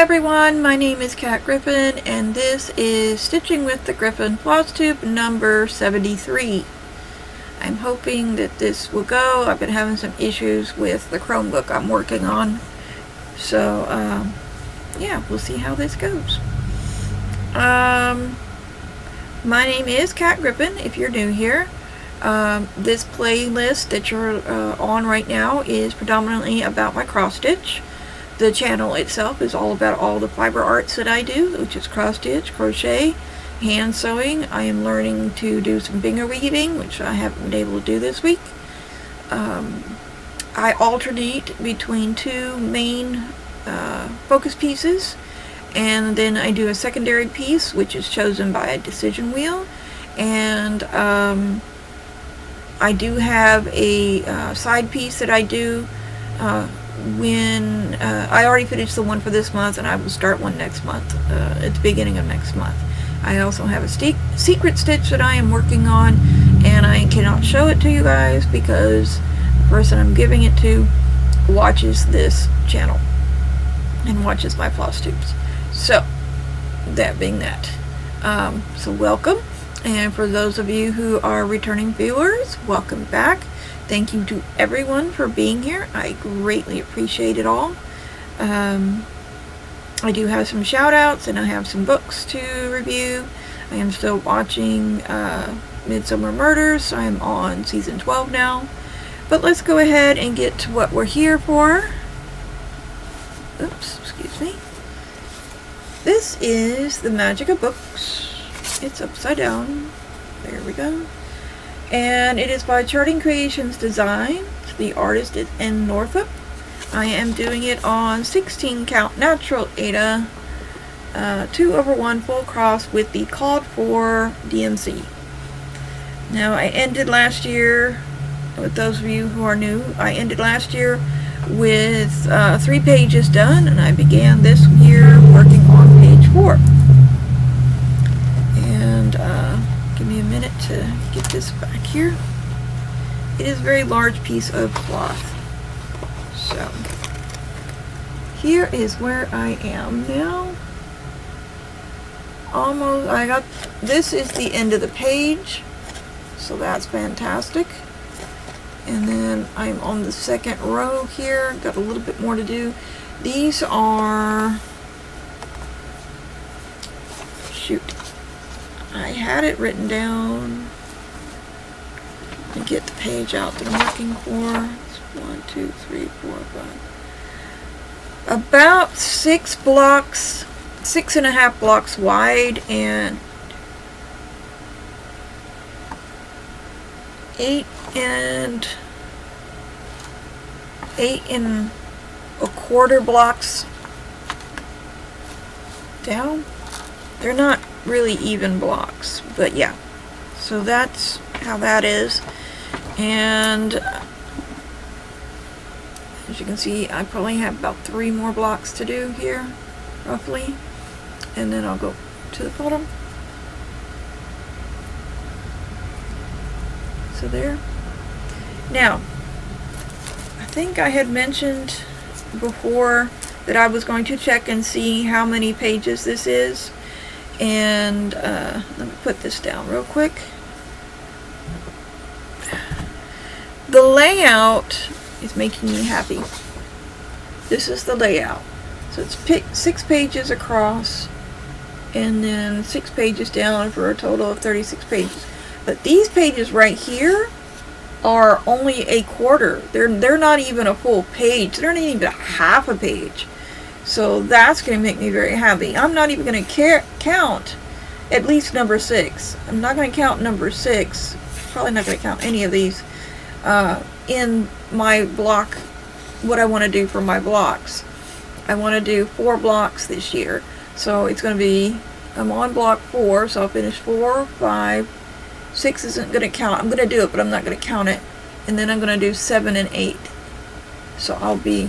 everyone, my name is Kat Griffin and this is Stitching with the Griffin Flosstube number 73. I'm hoping that this will go. I've been having some issues with the Chromebook I'm working on. So, yeah, we'll see how this goes. My name is Kat Griffin, if you're new here. This playlist that you're on right now is predominantly about my cross stitch. The channel itself is all about all the fiber arts that I do, which is cross stitch, crochet, hand sewing. I am learning to do some finger weaving, which I haven't been able to do this week. I alternate between two main focus pieces, and then I do a secondary piece, which is chosen by a decision wheel. And I do have a side piece that I do when I already finished the one for this month, and I will start one next month, at the beginning of next month. I also have a secret stitch that I am working on, and I cannot show it to you guys because the person I'm giving it to watches this channel and watches my floss tubes. So, that being that, so welcome. And for those of you who are returning viewers, welcome back. Thank you to everyone for being here. I greatly appreciate it all. I do have some shout outs and I have some books to review. I am still watching Midsummer Murders. I'm on season 12 now. But let's go ahead and get to what we're here for. Oops, excuse me. This is The Magic of Books. It's upside down. There we go. And it is by Charting Creations Designs. The artist is in Northup. I am doing it on 16 count Natural Aida 2/1 full cross with the called for DMC. Now I ended last year, with those of you who are new, I ended last year with 3 pages done, and I began this year working on page 4. And give me a minute to get this back here. It is a very large piece of cloth. So, here is where I am now. Almost, this is the end of the page. So that's fantastic. And then I'm on the second row here. Got a little bit more to do. These are, shoot. I had it written down. Let me get the page out that I'm looking for. It's 1, 2, 3, 4, 5. About 6 blocks, 6.5 blocks wide, and 8 and 1/4 blocks down. They're not really even blocks, but yeah, so that's how that is. And as you can see, I probably have about 3 more blocks to do here, roughly, and then I'll go to the bottom. So there. Now, I think I had mentioned before that I was going to check and see how many pages this is. And let me put this down real quick. The layout is making me happy. This is the layout. So it's 6 pages across and then 6 pages down for a total of 36 pages. But these pages right here are only a quarter. They're not even a full page. They're not even half a page. So that's going to make me very happy. I'm not even going to count at least number 6. I'm not going to count number 6. Probably not going to count any of these in my block, what I want to do for my blocks. I want to do 4 blocks this year. So it's going to be, I'm on block 4, so I'll finish 4, 5, 6 isn't going to count. I'm going to do it, but I'm not going to count it. And then I'm going to do 7 and 8. So I'll be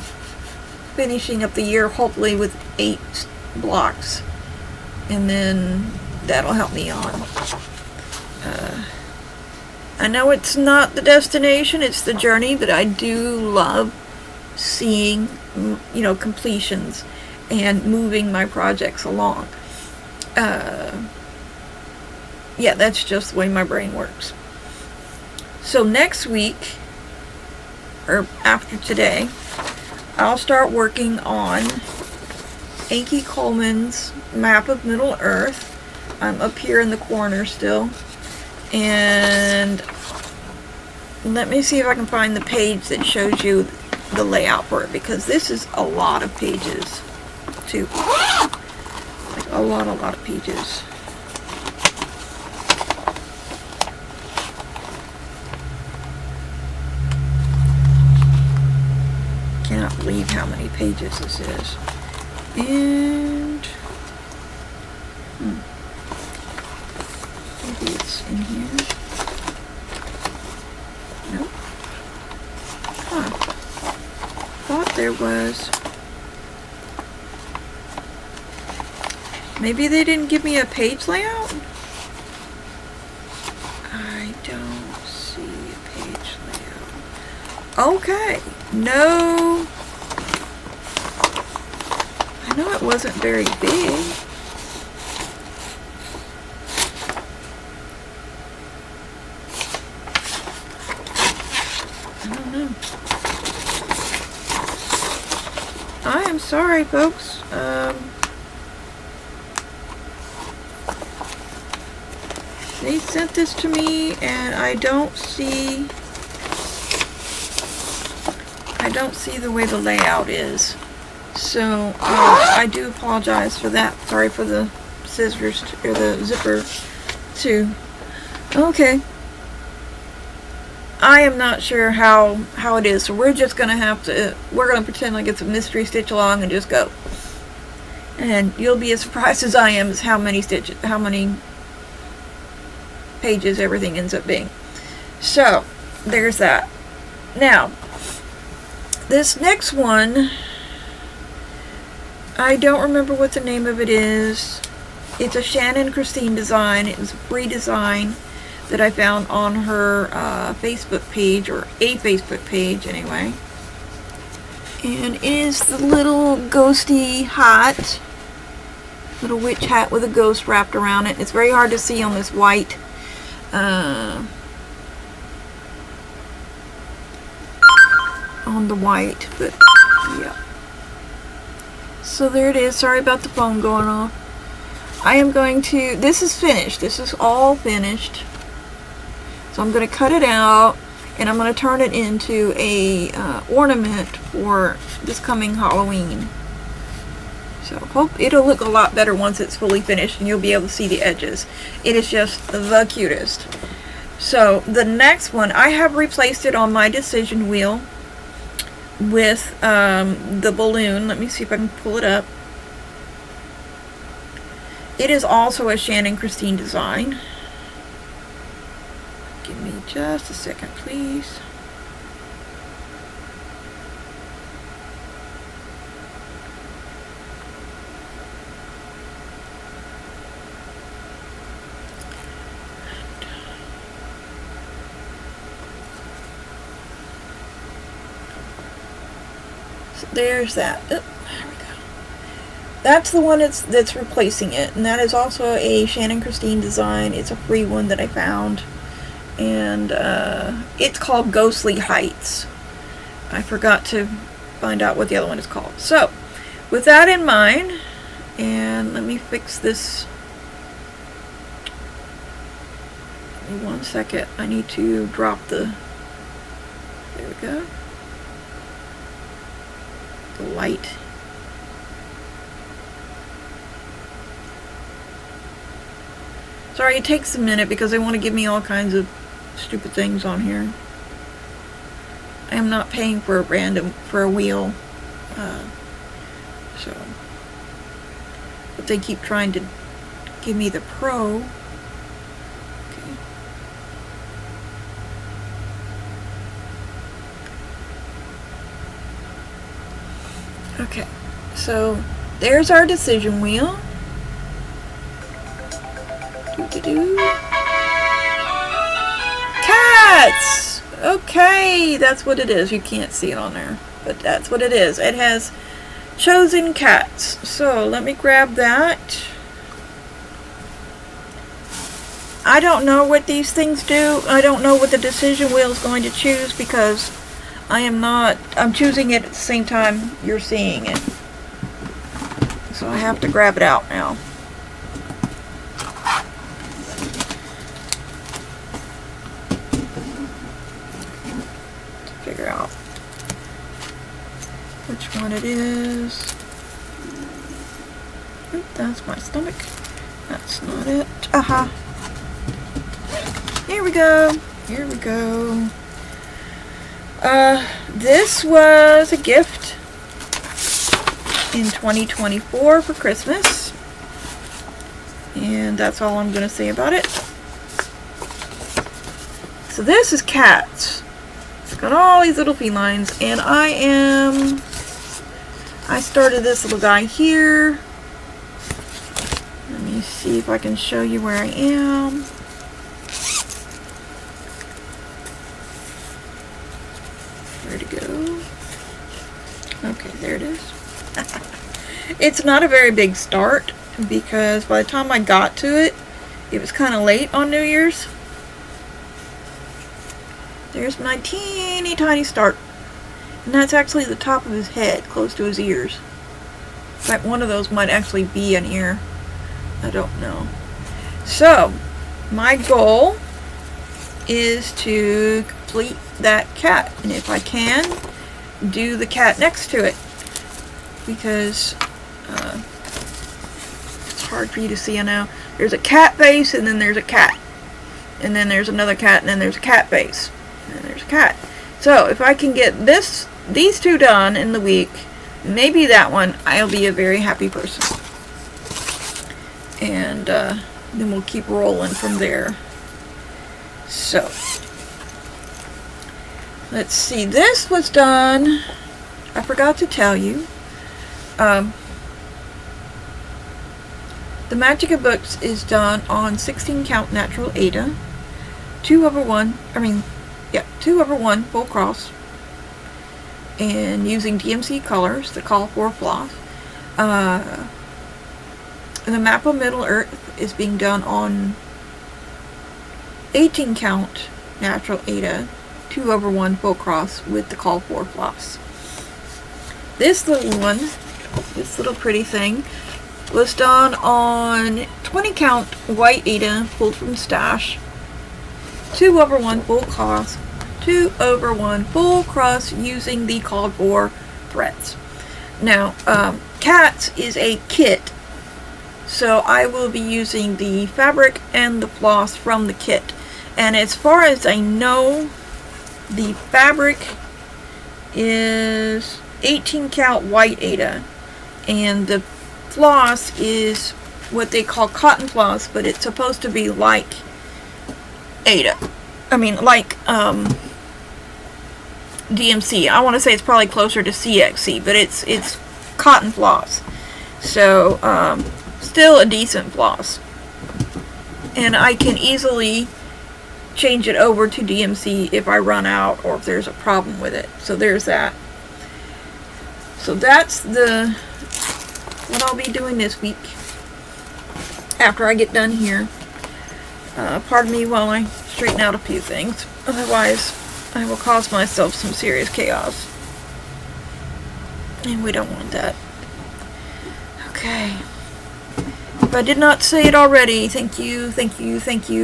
finishing up the year hopefully with 8 blocks, and then that'll help me on. I know it's not the destination, it's the journey, but I do love seeing, you know, completions. and moving my projects along. Yeah, that's just the way my brain works. So next week, or after today, I'll start working on Ankicoleman's map of Middle Earth. I'm up here in the corner still. And let me see if I can find the page that shows you the layout for it, because this is a lot of pages too. Like a lot of pages. Cannot believe how many pages this is. And maybe it's in here. Nope. Huh. Thought there was. Maybe they didn't give me a page layout? I don't see a page layout. Okay. No. I know it wasn't very big. I don't know. I am sorry, folks. They sent this to me and I don't see the way the layout is. So I do apologize for that. Sorry for the scissors or the zipper too. Okay. I am not sure how it is, so we're just gonna we're gonna pretend like it's a mystery stitch along and just go. And you'll be as surprised as I am as how many pages everything ends up being. So there's that. Now this next one, I don't remember what the name of it is. It's a Shannon Christine design. It was a free design that I found on her Facebook page, or a Facebook page anyway. And it is the little ghosty hat. Little witch hat with a ghost wrapped around it. It's very hard to see on this white on the white, but yeah. So there it is. Sorry about the phone going off. I am going to, this is finished. This is all finished. So I'm going to cut it out and I'm going to turn it into a ornament for this coming Halloween. So hope it'll look a lot better once it's fully finished and you'll be able to see the edges. It is just the cutest. So the next one, I have replaced it on my decision wheel with the balloon. Let me see if I can pull it up. It is also a Shannon Christine design. Give me just a second, please. So there's that. Oh, there we go. That's the one that's replacing it, and that is also a Shannon Christine design. It's a free one that I found. And it's called Ghostly Heights. I forgot to find out what the other one is called. So, with that in mind, and let me fix this. Give me 1 second. I need to drop the. There we go. The light. Sorry, it takes a minute because they want to give me all kinds of stupid things on here. I am not paying for a wheel, so, but they keep trying to give me the Pro. Okay, so there's our decision wheel. Cats! Okay, that's what it is. You can't see it on there, but that's what it is. It has Chosen Cats. So let me grab that. I don't know what these things do. I don't know what the decision wheel is going to choose because I'm choosing it at the same time you're seeing it. So I have to grab it out now. To figure out which one it is. Oop, that's my stomach. That's not it. Aha. Here we go. Here we go. This was a gift in 2024 for Christmas. And that's all I'm going to say about it. So this is Cats. It's got all these little felines. And I started this little guy here. Let me see if I can show you where I am. Where to go? Okay, there it is. It's not a very big start because by the time I got to it, it was kind of late on New Year's. There's my teeny tiny start. And that's actually the top of his head, close to his ears. In fact, one of those might actually be an ear. I don't know. So, my goal is to complete that cat. And if I can, do the cat next to it. Because it's hard for you to see now. There's a cat base and then there's a cat. And then there's another cat and then there's a cat base. And then there's a cat. So if I can get these two done in the week, maybe that one, I'll be a very happy person. And then we'll keep rolling from there. So, let's see. This was done, I forgot to tell you. The Magic of Books is done on 16 count natural Aida, 2/1 full cross, and using DMC colors, the call for floss. The Map of Middle Earth is being done on 18 count natural Aida, 2/1 full cross with the call for floss. This little one, this little pretty thing, was done on 20 count white Aida pulled from stash, 2/1 full cross, 2/1 full cross using the called for threads. Now, Cats is a kit, so I will be using the fabric and the floss from the kit. And as far as I know, the fabric is 18 count white Aida, and the floss is what they call cotton floss, but it's supposed to be like Aida. I mean, like DMC. I want to say it's probably closer to CXC, but it's cotton floss. So still a decent floss, and I can easily change it over to DMC if I run out or if there's a problem with it. So there's that. So that's what I'll be doing this week after I get done here. Pardon me while I straighten out a few things, otherwise I will cause myself some serious chaos, and we don't want that. Okay. If I did not say it already, thank you,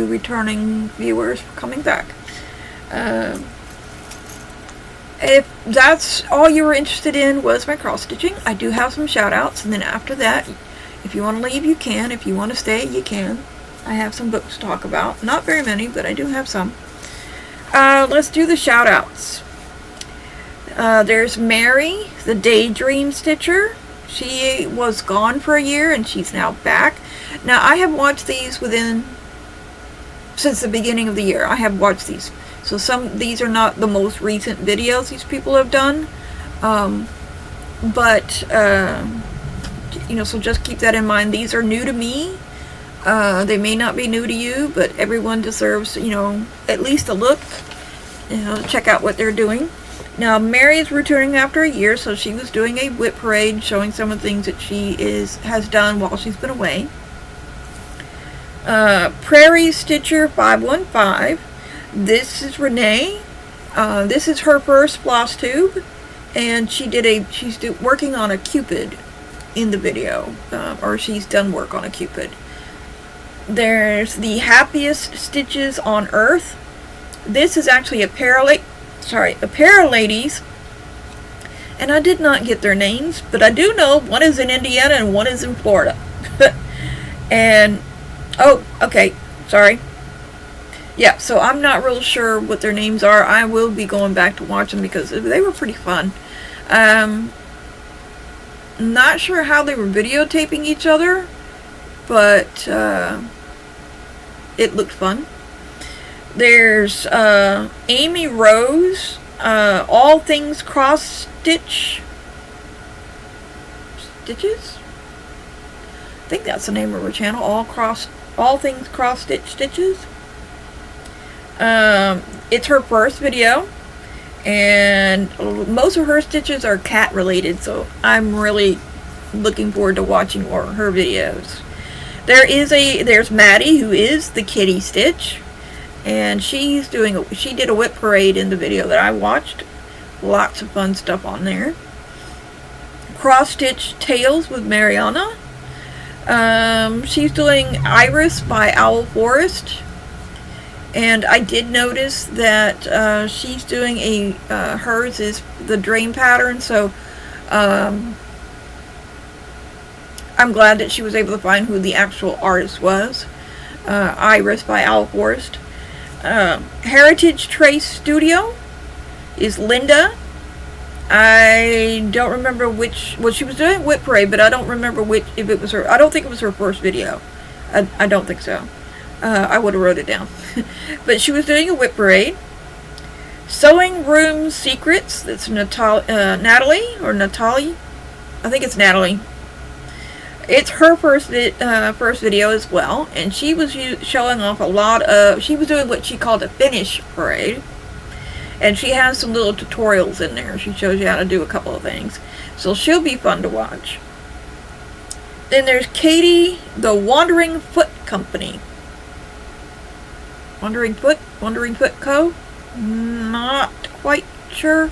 returning viewers, for coming back. If that's all you were interested in was my cross stitching, I do have some shout outs, and then after that, if you want to leave, you can. If you want to stay, you can. I have some books to talk about. Not very many, but I do have some. Let's do the shout outs. There's Mary, the Daydream Stitcher. She was gone for a year and she's now back. Now, I have watched these since the beginning of the year. I have watched these. So these are not the most recent videos these people have done. So just keep that in mind. These are new to me. They may not be new to you, but everyone deserves, at least a look, to check out what they're doing. Now, Mary is returning after a year, so she was doing a whip parade showing some of the things that she has done while she's been away. Prairie Stitcher 515. This is Renee. This is her first Flosstube, and she's working on a Cupid in the video, or she's done work on a Cupid. There's the Happiest Stitches on Earth. This is actually a pair of ladies, and I did not get their names, but I do know one is in Indiana and one is in Florida. And oh, okay, sorry. Yeah, so I'm not real sure what their names are. I will be going back to watch them because they were pretty fun. Not sure how they were videotaping each other, but it looked fun. There's Amy Rose, All Things Cross Stitch. Stitches? I think that's the name of her channel. All Things Cross Stitch Stitches. It's her first video, and most of her stitches are cat related, so I'm really looking forward to watching more of her videos. There's Maddie, who is the kitty stitch, and she did a whip parade in the video that I watched. Lots of fun stuff on there. Cross Stitch Tales with Mariana. She's doing Iris by Owl Forest. And I did notice that she's doing hers is the dream pattern, so I'm glad that she was able to find who the actual artist was. Iris by Owl Forest. Heritage Trace Studio is Linda. I don't remember what she was doing Whip Parade, but I don't remember if it was her. I don't think it was her first video. I don't think so. I would have wrote it down. But she was doing a whip parade. Sewing Room Secrets. That's Natalie, or Natalie. I think it's Natalie. It's her first video as well, and she was showing off a lot of. She was doing what she called a finish parade, and she has some little tutorials in there. She shows you how to do a couple of things, so she'll be fun to watch. Then there's Katie, the Wandering Foot Company. Wandering Foot Co. Not quite sure.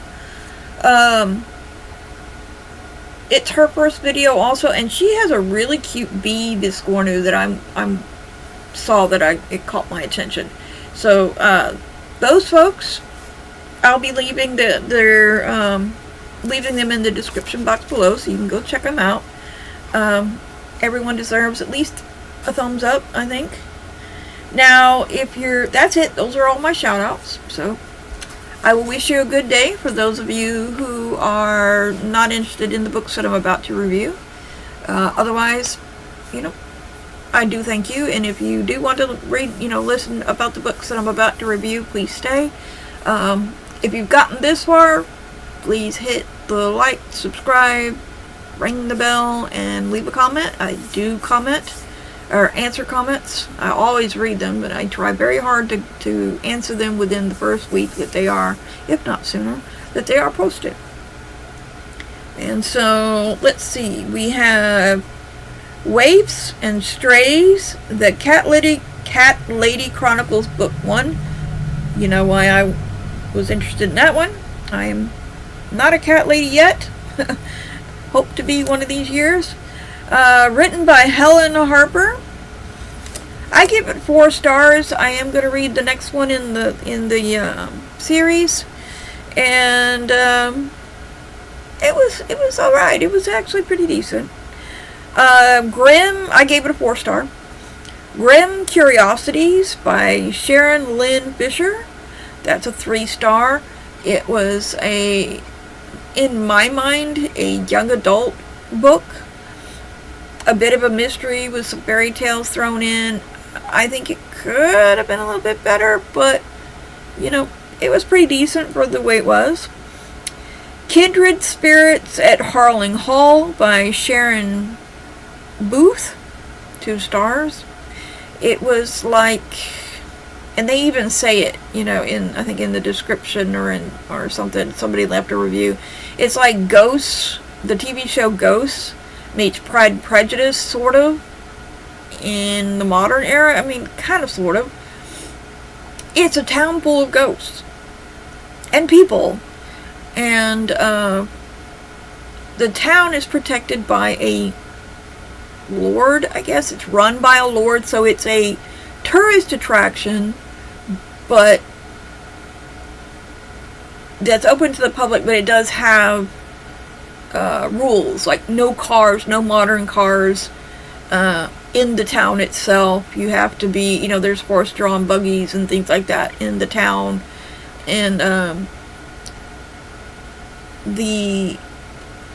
It's her first video also, and she has a really cute bee Viscornu that it caught my attention. So those folks, I'll be leaving leaving them in the description box below, so you can go check them out. Everyone deserves at least a thumbs up, I think. Now, that's it. Those are all my shout outs. So I will wish you a good day for those of you who are not interested in the books that I'm about to review. Otherwise, I do thank you. And if you do want to read, listen about the books that I'm about to review, please stay. If you've gotten this far, please hit the like, subscribe, ring the bell, and leave a comment. I do comment or answer comments. I always read them, but I try very hard to answer them within the first week that they are, if not sooner, that they are posted. And so, let's see, we have Waifs and Strays, the Cat Lady Chronicles Book 1. You know why I was interested in that one. I am not a cat lady yet. Hope to be one of these years. Written by Helen Harper. I give it 4 stars. I am going to read the next one in the series, and it was all right. It was actually pretty decent. Grimm, I gave it a 4 star. Grimm Curiosities by Janlynn Fisher. That's a 3 star. It was in my mind, a young adult book. A bit of a mystery with some fairy tales thrown in. I think it could have been a little bit better, but, it was pretty decent for the way it was. Kindred Spirits at Harling Hall by Sharon Booth. 2 stars. It was like and they even say it, I think in the description or something, somebody left a review. It's like Ghosts, the TV show Ghosts, meets Pride and Prejudice, sort of, in the modern era. I mean, kind of, sort of. It's a town full of ghosts and people, and the town is protected by a lord, I guess. It's run by a lord, so it's a tourist attraction, but that's open to the public, but it does have rules, like no cars, no modern cars in the town itself. You have to be, there's horse-drawn buggies and things like that in the town, and the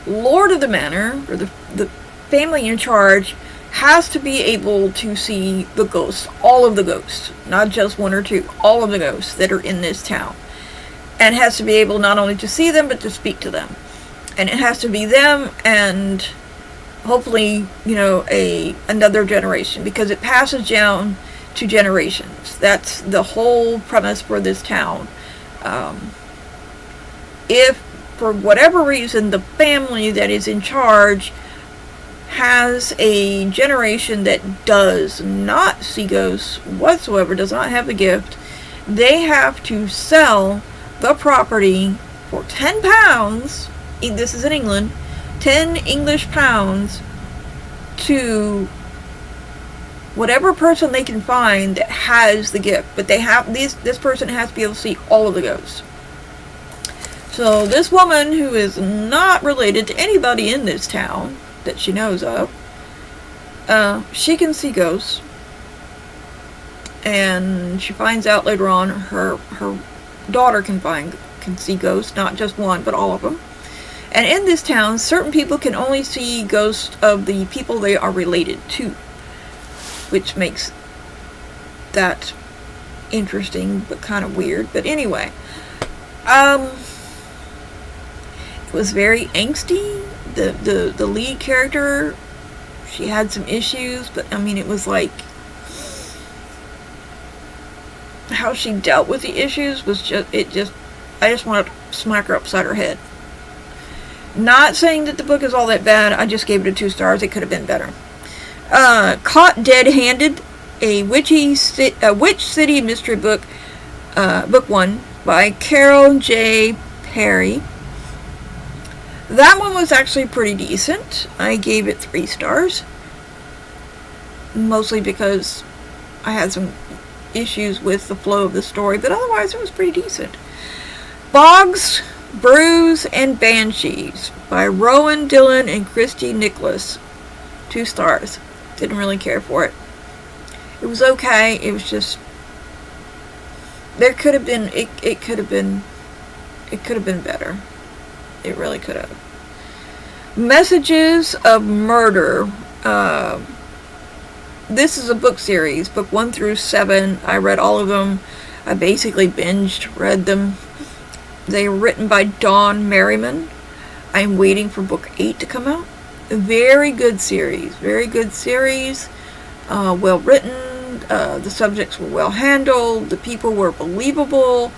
lord of the manor, or the family in charge, has to be able to see the ghosts, all of the ghosts, not just one or two, all of the ghosts that are in this town, and has to be able not only to see them, but to speak to them. And it has to be them and hopefully, another generation, because it passes down to generations. That's the whole premise for this town. If, for whatever reason, the family that is in charge has a generation that does not see ghosts whatsoever, does not have the gift, they have to sell the property for £10, this is in England, 10 English pounds, to whatever person they can find that has the gift. But this person has to be able to see all of the ghosts. So this woman, who is not related to anybody in this town that she knows of, she can see ghosts, and she finds out later on her daughter can see ghosts, not just one, but all of them. And in this town, certain people can only see ghosts of the people they are related to, which makes that interesting, but kind of weird. But anyway, it was very angsty. The lead character, she had some issues, but I mean, it was like, how she dealt with the issues was I just wanted to smack her upside her head. Not saying that the book is all that bad, I just gave it a 2 stars. It could have been better. Caught Dead-Handed, a Witch City mystery book, book 1, by Carol J. Perry. That one was actually pretty decent. I gave it 3 stars. Mostly because I had some issues with the flow of the story, but otherwise it was pretty decent. Bogs, Brews, and Banshees by Rowan Dillon and Christy Nicholas. 2 stars. Didn't really care for it. It was okay. It was just, there could have been, it could have been better. It really could have. Messages of Murder. This is a book series, book 1 through 7. I read all of them. I basically read them. They were written by Dawn Merriman. I'm waiting for book 8 to come out. Very good series. Very good series. Well written. The subjects were well handled. The people were believable.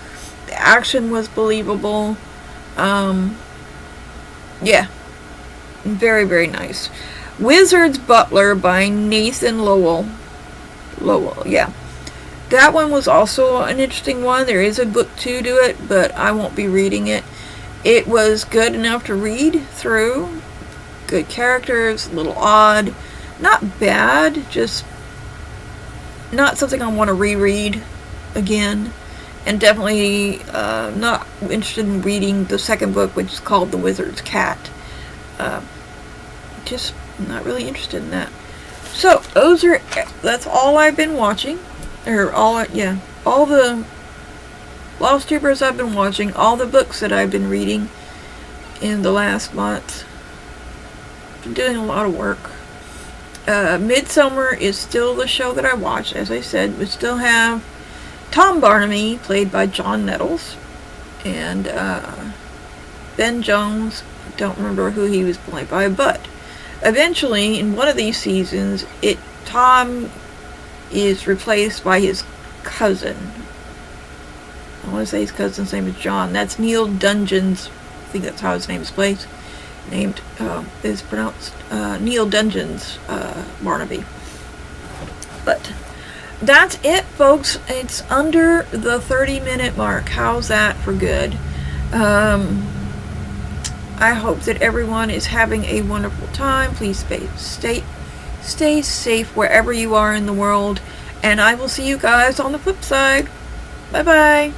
The action was believable. Yeah. Very, very nice. Wizard's Butler by Nathan Lowell, yeah. That one was also an interesting one. There is a book 2 to it, but I won't be reading it. It was good enough to read through. Good characters, a little odd. Not bad, just not something I want to reread again. And definitely not interested in reading the second book, which is called The Wizard's Cat. Just not really interested in that. So that's all I've been watching, or all the Flosstubers I've been watching, all the books that I've been reading in the last month. Been doing a lot of work. Midsummer is still the show that I watch. As I said, we still have Tom Barnaby, played by John Nettles, and Ben Jones. Don't remember who he was played by, but eventually in one of these seasons, Tom is replaced by his cousin. I want to say his cousin's name is John. That's Neil Dungeon's, I think that's how his name is pronounced. Is pronounced Neil Dungeon's Barnaby. But that's it, folks. It's under the 30-minute mark. How's that for good? I hope that everyone is having a wonderful time. Please stay safe wherever you are in the world. And I will see you guys on the flip side. Bye-bye.